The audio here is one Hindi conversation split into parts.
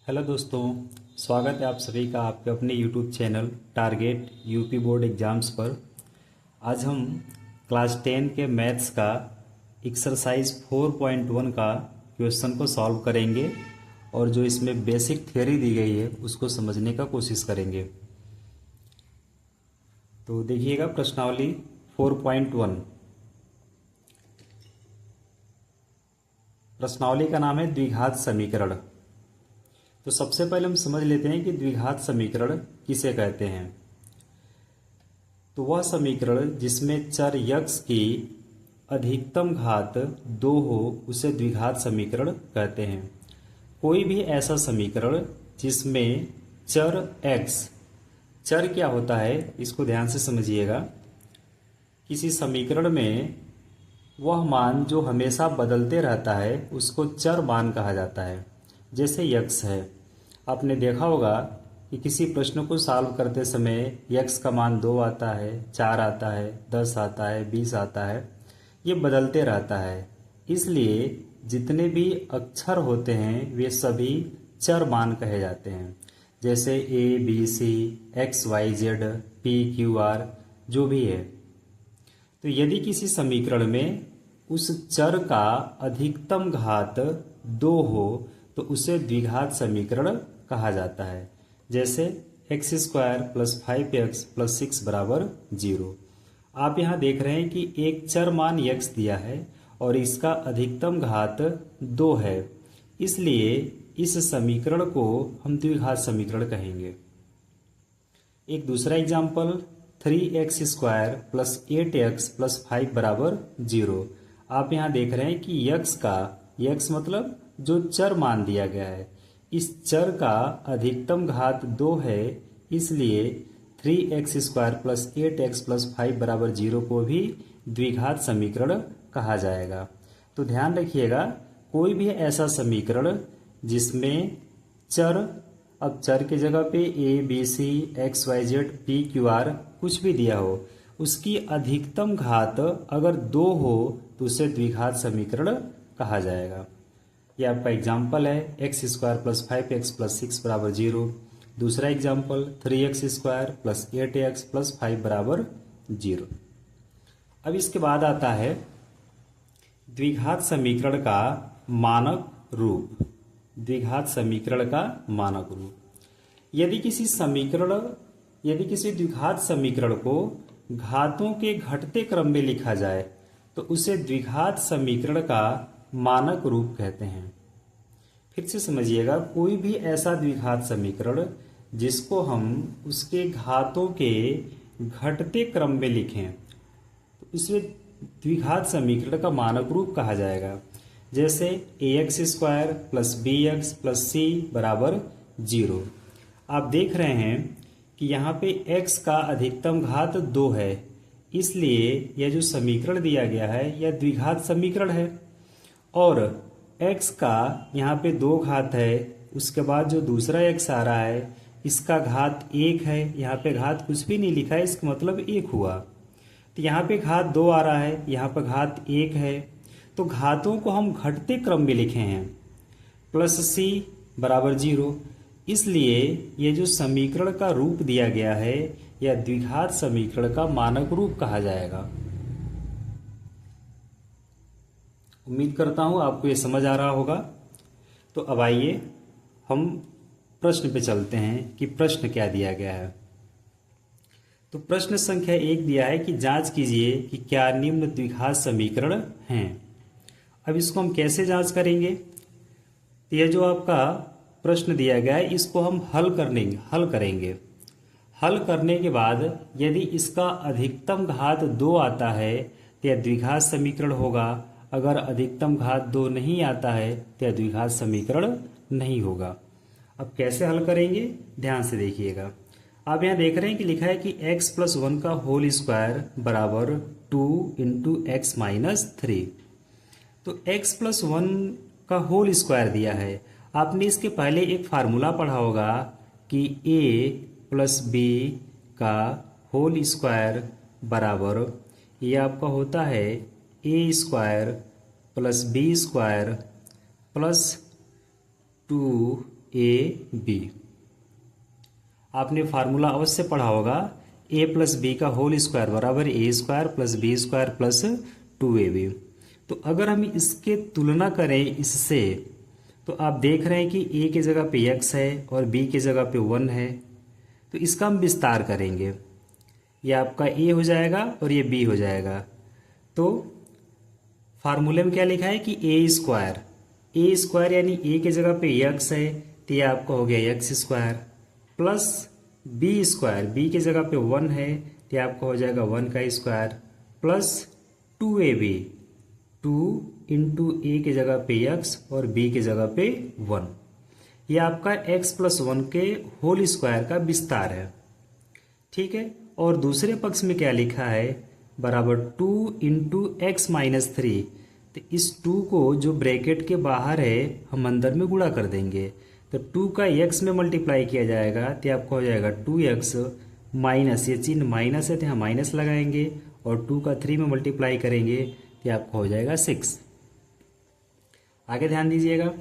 हेलो दोस्तों, स्वागत है आप सभी का आपके अपने YouTube channel target UP board exams पर। आज हम क्लास 10 के मैथ्स का एक्सरसाइज 4.1 का क्वेश्चन को सॉल्व करेंगे और जो इसमें बेसिक थ्योरी दी गई है उसको समझने का कोशिश करेंगे। तो देखिएगा प्रश्नावली 4.1। प्रश्नावली का नाम है द्विघात समीकरण। तो सबसे पहले हम समझ लेते हैं कि द्विघात समीकरण किसे कहते हैं। तो वह समीकरण जिसमें चर यक्स की अधिकतम घात 2 हो उसे द्विघात समीकरण कहते हैं। कोई भी ऐसा समीकरण जिसमें चर x, चर क्या होता है इसको ध्यान से समझिएगा। किसी समीकरण में वह मान जो हमेशा बदलते रहता है उसको चर मान कहा जाता है। जैसे यक्स है, आपने देखा होगा कि किसी प्रश्न को सॉल्व करते समय यक्स का मान 2 आता है, 4 आता है, 10 आता है, 20 आता है, ये बदलते रहता है। इसलिए जितने भी अक्षर होते हैं वे सभी चर मान कहे जाते हैं। जैसे A B C X Y Z P Q R जो भी है। तो यदि किसी समीकरण में उस चर का अधिकतम घात 2 हो तो उसे द्विघात समीकरण कहा जाता है। जैसे x square plus 5x plus 6 बराबर 0। आप यहाँ देख रहे हैं कि एक चर मान x दिया है और इसका अधिकतम घात 2 है, इसलिए इस समीकरण को हम द्विघात समीकरण कहेंगे। एक दूसरा example 3x square plus 8x plus 5 बराबर 0। आप यहाँ देख रहे हैं कि यक्स मतलब जो चर मान दिया गया है, इस चर का अधिकतम घात 2 है, इसलिए 3x square plus 8x plus 5 बराबर 0 को भी द्विघात समीकरण कहा जाएगा। तो ध्यान रखिएगा, कोई भी ऐसा समीकरण जिसमें चर, अब चर की जगह पे A B C X Y Z P Q R कुछ भी दिया हो, उसकी अधिकतम घात अगर 2 हो तो उसे द्विघात समीकरण कहा जाएगा। यह आपका एग्जाम्पल है x square plus 5x plus 6 बराबर 0। दूसरा example 3x square plus 8x plus 5 बराबर 0। अब इसके बाद आता है द्विघात समीकरण का मानक रूप। द्विघात समीकरण का मानक रूप, यदि किसी द्विघात समीकरण को घातों के घटते क्रम में लिखा जाए तो उसे द्विघात समीकरण का मानक रूप कहते हैं। फिर से समझिएगा, कोई भी ऐसा द्विघात समीकरण जिसको हम उसके घातों के घटते क्रम में लिखें तो इसे द्विघात समीकरण का मानक रूप कहा जाएगा। जैसे ax square plus B x plus सी बराबर 0। आप देख रहे हैं कि यहाँ पे x का अधिकतम घात 2 है, इसलिए यह जो समीकरण दिया गया है यह द्विघात समीकरण है। और x का यहाँ पे 2 घात है, उसके बाद जो दूसरा x आ रहा है इसका घात 1 है, यहाँ पे घात कुछ भी नहीं लिखा है, इसका मतलब 1 हुआ। तो यहाँ पे घात 2 आ रहा है, यहाँ पे घात 1 है, तो घातों को हम घटते क्रम में लिखे हैं। प्लस c बराबर 0, इसलिए ये जो समीकरण का रूप दिया गया है यह द्विघात समीकरण का मानक रूप कहा जाएगा। उम्मीद करता हूं आपको ये समझ आ रहा होगा। तो अब आइए हम प्रश्न पे चलते हैं कि प्रश्न क्या दिया गया है। तो प्रश्न संख्या 1 दिया है कि जांच कीजिए कि क्या निम्न द्विघात समीकरण हैं। अब इसको हम कैसे जांच करेंगे, तो यह जो आपका प्रश्न दिया गया है इसको हम हल करेंगे। हल करने के बाद यदि इसका अधिकतम घात 2 आता है तो यह द्विघात समीकरण होगा। अगर अधिकतम घात 2 नहीं आता है तो यह द्विघात समीकरण नहीं होगा। अब कैसे हल करेंगे, ध्यान से देखिएगा। आप यहाँ देख रहे हैं कि लिखा है कि x प्लस 1 का होल स्क्वायर बराबर 2 इंटू एक्स माइनस 3। तो x प्लस 1 का होल स्क्वायर दिया है। आपने इसके पहले एक फार्मूला पढ़ा होगा कि a प्लस बी का होल स्क्वायर बराबर, ये आपका होता है a square plus B square plus 2 A B. आपने फार्मूला अवश्य पढ़ा होगा, ए प्लस बी का होल स्क्वायर बराबर A square plus B square plus 2ab। तो अगर हम इसके तुलना करें इससे, तो आप देख रहे हैं कि ए की जगह पे x है और b की जगह पे 1 है, तो इसका हम विस्तार करेंगे। ये आपका a हो जाएगा और ये b हो जाएगा। तो फार्मूले में क्या लिखा है कि ए स्क्वायर यानी a की जगह पे x है, तो ये आपका हो गया x square plus B square, B की जगह पे 1 है, तो ये आपका हो जाएगा 1 का स्क्वायर प्लस 2ab, 2 इंटू ए की जगह पे x और b की जगह पे 1। ये आपका x प्लस 1 के होल स्क्वायर का विस्तार है। ठीक है, और दूसरे पक्ष में क्या लिखा है, बराबर 2 इंटू एक्स माइनस 3। तो इस 2 को जो ब्रैकेट के बाहर है हम अंदर में गुणा कर देंगे, तो 2 का x में मल्टीप्लाई किया जाएगा, तो आपको हो जाएगा 2x माइनस, ये चिन्ह माइनस है तो यहाँ माइनस लगाएंगे, और 2 का 3 में मल्टीप्लाई करेंगे तो आपको हो जाएगा 6। आगे ध्यान दीजिएगा,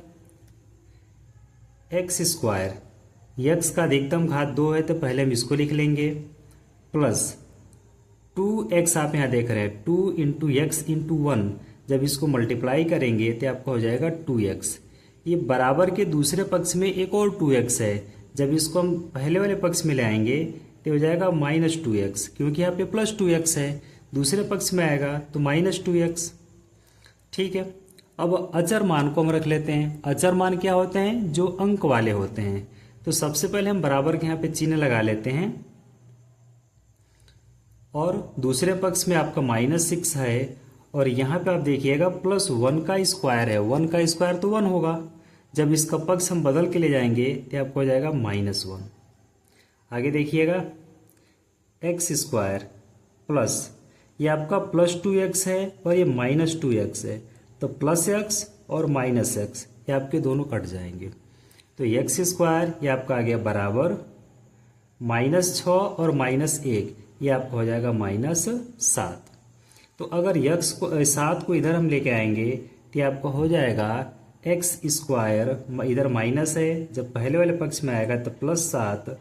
एक्स स्क्वायर, यक्स का अधिकतम घात 2 है तो पहले हम इसको लिख लेंगे, प्लस 2x आप यहाँ देख रहे हैं 2 इंटू एक्स इंटू 1, जब इसको मल्टीप्लाई करेंगे तो आपको हो जाएगा 2x। ये बराबर के दूसरे पक्ष में एक और 2x है, जब इसको हम पहले वाले पक्ष में ले आएंगे तो हो जाएगा माइनस 2x, क्योंकि यहाँ पे प्लस 2x है, दूसरे पक्ष में आएगा तो माइनस 2x। ठीक है, अब अचर मान को हम रख लेते हैं। अचर मान क्या होते हैं, जो अंक वाले होते हैं। तो सबसे पहले हम बराबर के यहाँ पे चिन्ह लगा लेते हैं, और दूसरे पक्ष में आपका -6 है, और यहाँ पे आप देखिएगा प्लस 1 का स्क्वायर है, 1 का स्क्वायर तो 1 होगा, जब इसका पक्ष हम बदल के ले जाएंगे तो आपको हो जाएगा -1। आगे देखिएगा, एक्स स्क्वायर प्लस, ये आपका प्लस 2x है और ये माइनस 2x है, तो प्लस x और माइनस x ये आपके दोनों कट जाएंगे, तो एक्स स्क्वायर ये आपका आ गया बराबर -6 और -1, ये आपका हो जाएगा -7। तो अगर यक्स को 7 को इधर हम लेके आएंगे तो आपका हो जाएगा एक्स स्क्वायर, इधर माइनस है, जब पहले वाले पक्ष में आएगा तो +7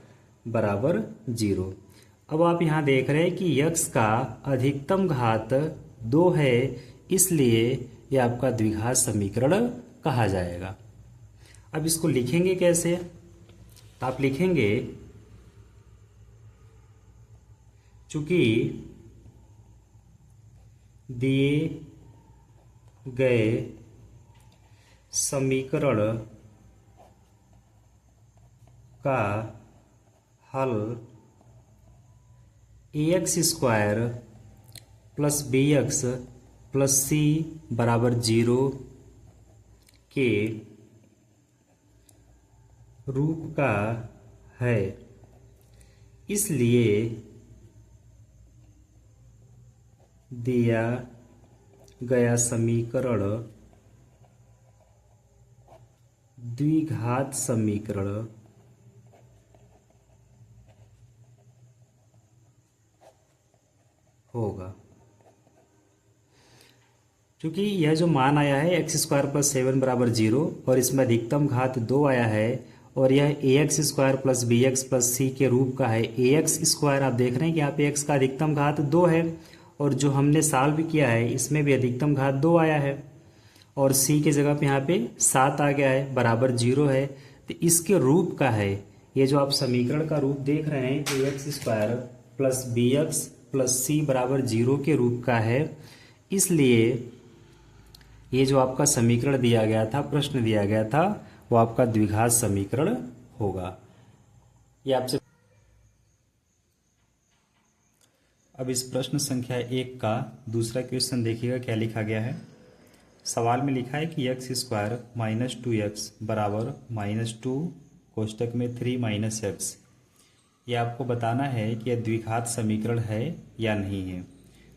बराबर 0। अब आप यहाँ देख रहे हैं कि यक्स का अधिकतम घात 2 है, इसलिए ये आपका द्विघात समीकरण कहा जाएगा। अब इसको लिखेंगे कैसे, तो आप लिखेंगे, चूंकि दिए गए समीकरण का हल ax square plus bx plus c बराबर 0 के रूप का है, इसलिए दिया गया समीकरण द्विघात समीकरण होगा। क्योंकि यह जो मान आया है एक्स स्क्वायर प्लस 7 बराबर 0, और इसमें अधिकतम घात 2 आया है, और यह A X square plus B x plus C के रूप का है। ए एक्स स्क्वायर आप देख रहे हैं कि यहाँ पे एक्स का अधिकतम घात 2 है, और जो हमने सॉल्व किया है इसमें भी अधिकतम घात 2 आया है, और c की जगह पे यहाँ पे 7 आ गया है, बराबर 0 है, तो इसके रूप का है। ये जो आप समीकरण का रूप देख रहे हैं तो X square plus B x plus सी बराबर 0 के रूप का है, इसलिए ये जो आपका समीकरण दिया गया था, प्रश्न दिया गया था, वो आपका द्विघात समीकरण होगा। ये आपसे अब इस प्रश्न संख्या 1 का दूसरा क्वेश्चन देखिएगा क्या लिखा गया है। सवाल में लिखा है कि एक्स स्क्वायर माइनस 2x बराबर -2 कोष्टक में 3 - x। ये आपको बताना है कि यह द्विघात समीकरण है या नहीं है।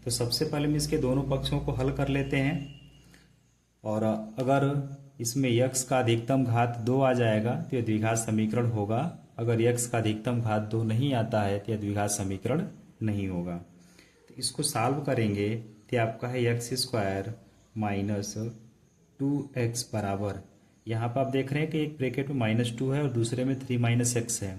तो सबसे पहले हम इसके दोनों पक्षों को हल कर लेते हैं, और अगर इसमें x का अधिकतम घात 2 आ जाएगा तो यह द्विघात समीकरण होगा। अगर x का अधिकतम घात 2 नहीं आता है तो यह द्विघात समीकरण नहीं होगा। तो इसको सॉल्व करेंगे तो आपका है एक्स स्क्वायर -2x बराबर, यहाँ पर आप देख रहे हैं कि एक ब्रैकेट में -2 है और दूसरे में 3 - x है,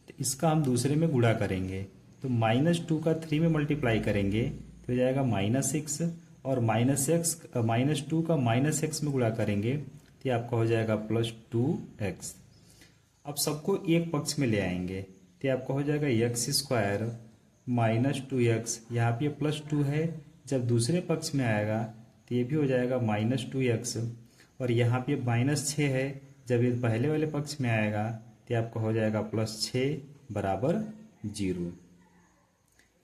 तो इसका हम दूसरे में गुणा करेंगे। तो -2 का 3 में मल्टीप्लाई करेंगे तो हो जाएगा -6, और -2 का -x में गुणा करेंगे तो आपका हो जाएगा +2x। अब सबको एक पक्ष में ले आएंगे तो आपका हो जाएगा x² -2x, यहाँ पे +2 है, जब दूसरे पक्ष में आएगा तो ये भी हो जाएगा -2x, और यहाँ पे -6 है, जब ये पहले वाले पक्ष में आएगा तो आपका हो जाएगा +6 = 0।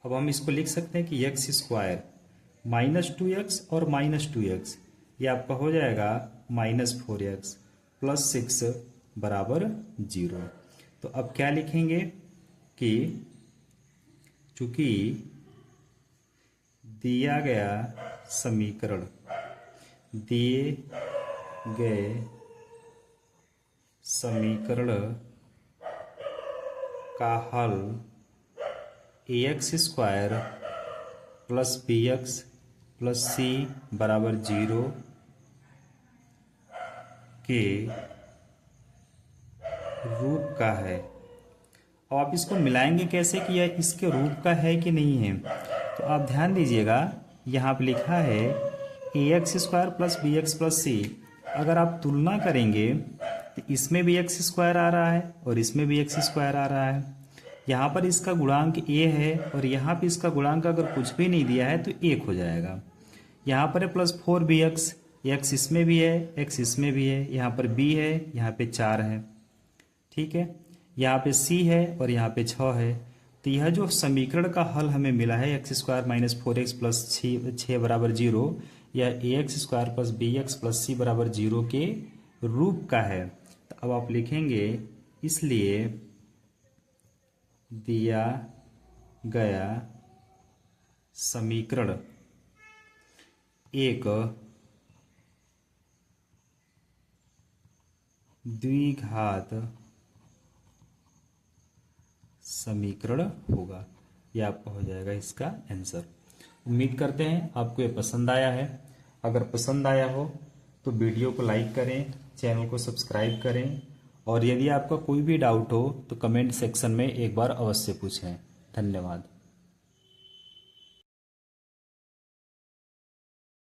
अब हम इसको लिख सकते हैं कि x² -2x और -2x, ये आपका हो जाएगा -4x +6 = 0। तो अब क्या लिखेंगे कि चूंकि दिए गए समीकरण का हल ax² + bx + c = 0 के रूप का है। अब आप इसको मिलाएंगे कैसे कि यह इसके रूप का है कि नहीं है। तो आप ध्यान दीजिएगा, यहाँ पे लिखा है ax² + bx + c। अगर आप तुलना करेंगे तो इसमें भी x² आ रहा है और इसमें भी x² आ रहा है। यहाँ पर इसका गुणांक a है और यहाँ पे इसका गुणांक अगर कुछ भी नहीं दिया है तो 1 हो जाएगा। यहाँ पर है +4bx, x इसमें भी है, x इसमें भी है, यहाँ पर b है, यहाँ पे 4 है, ठीक है। यहाँ पे c है और यहाँ पे 6 है। तो यह जो समीकरण का हल हमें मिला है x² - 4x + 6 = 0, यह ax² + bx + c = 0 के रूप का है। तो अब आप लिखेंगे इसलिए दिया गया समीकरण एक द्विघात समीकरण होगा। यह आपका हो जाएगा इसका आंसर। उम्मीद करते हैं आपको ये पसंद आया है। अगर पसंद आया हो तो वीडियो को लाइक करें, चैनल को सब्सक्राइब करें, और यदि आपका कोई भी डाउट हो तो कमेंट सेक्शन में एक बार अवश्य पूछें। धन्यवाद।